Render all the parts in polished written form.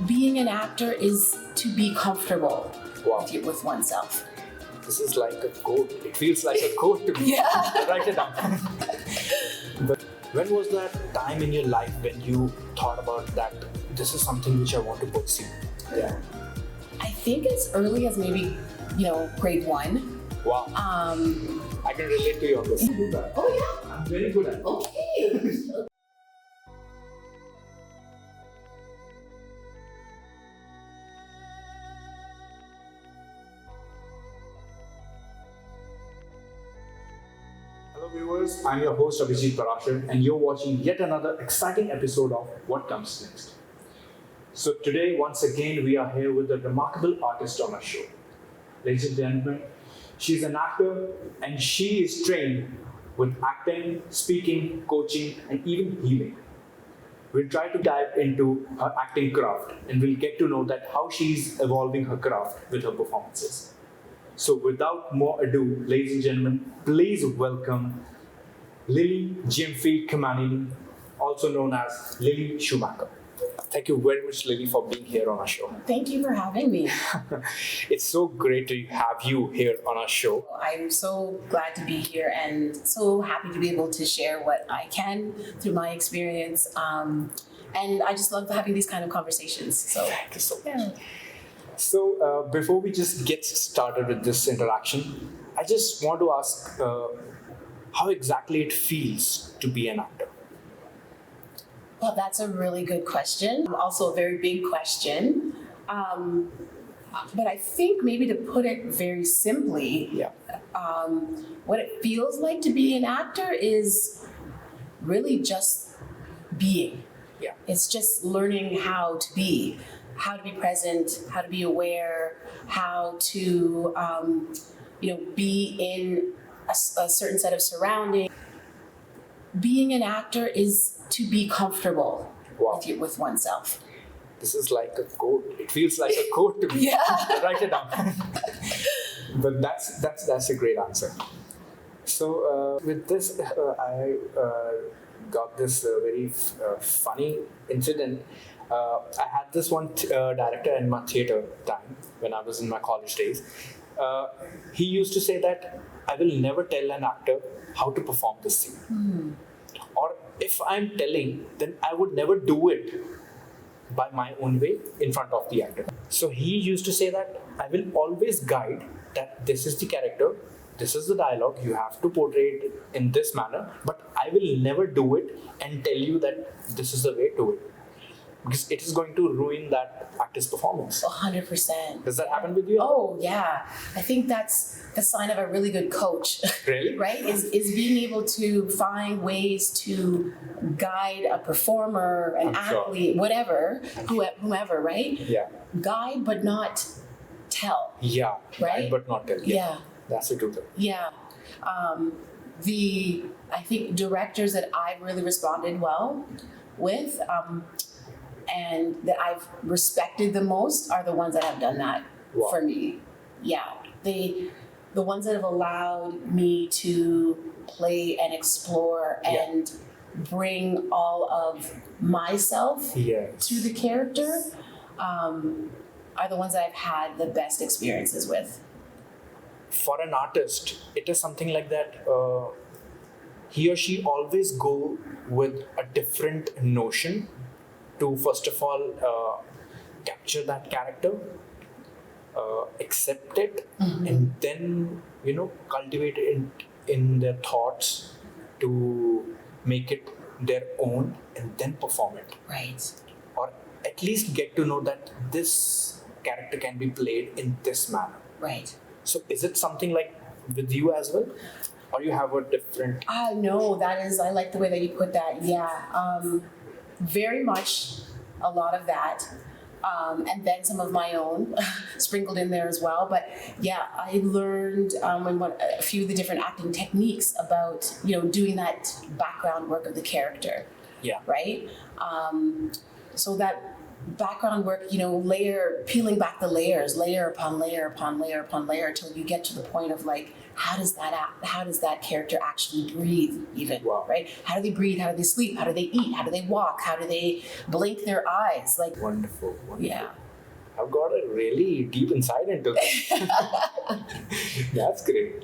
being an actor is to be comfortable Wow. with oneself. This is like a quote. It feels like a quote to me. Yeah. Write it down. But when was that time in your life when you thought about that this is something which I want to pursue? Yeah. I think as early as maybe, grade 1. Wow. I can relate to you on this. Oh yeah. I'm very good at it. Okay. Hello viewers, I'm your host Abhijeet Prashar and you're watching yet another exciting episode of What Comes Next. So today, once again, we are here with a remarkable artist on our show. Ladies and gentlemen, she's an actor and she is trained with acting, speaking, coaching and even healing. We'll try to dive into her acting craft and we'll get to know that how she's evolving her craft with her performances. So without more ado, ladies and gentlemen, please welcome Lily Gyamfi-Kumanini, also known as Lily Schumacher. Thank you very much, Lily, for being here on our show. Thank you for having me. It's so great to have you here on our show. I'm so glad to be here and so happy to be able to share what I can through my experience. And I just love having these kind of conversations. So Thank you so much. yeah. So before we just get started with this interaction, I just want to ask how exactly it feels to be an actor. Well, that's a really good question. Also a very big question. But I think maybe to put it very simply, Yeah. what it feels like to be an actor is really just being. Yeah. It's just learning how to be present, how to be aware, how to, be in a certain set of surroundings. Being an actor is to be comfortable Wow. with oneself. This is like a quote. It feels like a quote to me. Yeah. Write it down. But that's a great answer. So with this, I got this very funny incident. I had this one director in my theater time when I was in my college days. He used to say that I will never tell an actor how to perform this scene. Or if I'm telling, then I would never do it by my own way in front of the actor. So he used to say that I will always guide that this is the character, this is the dialogue, you have to portray it in this manner, but I will never do it and tell you that this is the way to it. Because it is going to ruin that actor's performance. 100%. Does that happen with you? Oh yeah, I think that's the sign of a really good coach. Really? Right? Is being able to find ways to guide a performer, an I'm sure. athlete, whatever, whomever, right? Yeah. Guide but not tell. Yeah. Right? But not tell. Yeah. That's the truth. Yeah. I think directors that I've really responded well with, and that I've respected the most are the ones that have done that Wow. for me. Yeah. The ones that have allowed me to play and explore and bring all of myself Yes. to the character are the ones that I've had the best experiences with. For an artist, it is something like that. He or she always go with a different notion to first of all capture that character, accept it, and then cultivate it in their thoughts to make it their own and then perform it, Right. or at least get to know that this character can be played in this manner. Right. So is it something like with you as well, or you have a different? No, I like the way that you put that. Yeah. Very much a lot of that. And then some of my own sprinkled in there as well. But yeah, I learned a few of the different acting techniques about, doing that background work of the character. Yeah. Right? So that background work, peeling back the layers, layer upon layer upon layer upon layer, till you get to the point of like, how does that character actually breathe even, Wow. right? How do they breathe? How do they sleep? How do they eat? How do they walk? How do they blink their eyes? Like, Wonderful. yeah. I've got a really deep insight into this. That's great.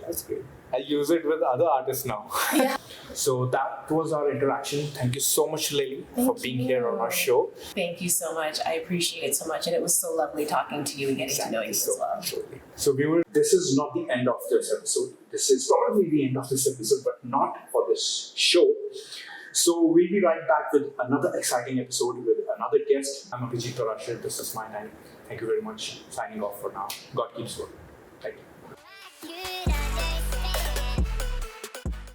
I use it with other artists now. Yeah. So that was our interaction. Thank you so much, Lily, for being here on our show. Thank you so much. I appreciate it so much. And it was so lovely talking to you and getting to know you as well. Absolutely. So viewers, this is not the end of this episode. This is probably the end of this episode, but not for this show. So we'll be right back with another exciting episode with another guest. I'm Abhijeet Prashar. This is my time. Thank you very much. Signing off for now. God keeps working. Thank you.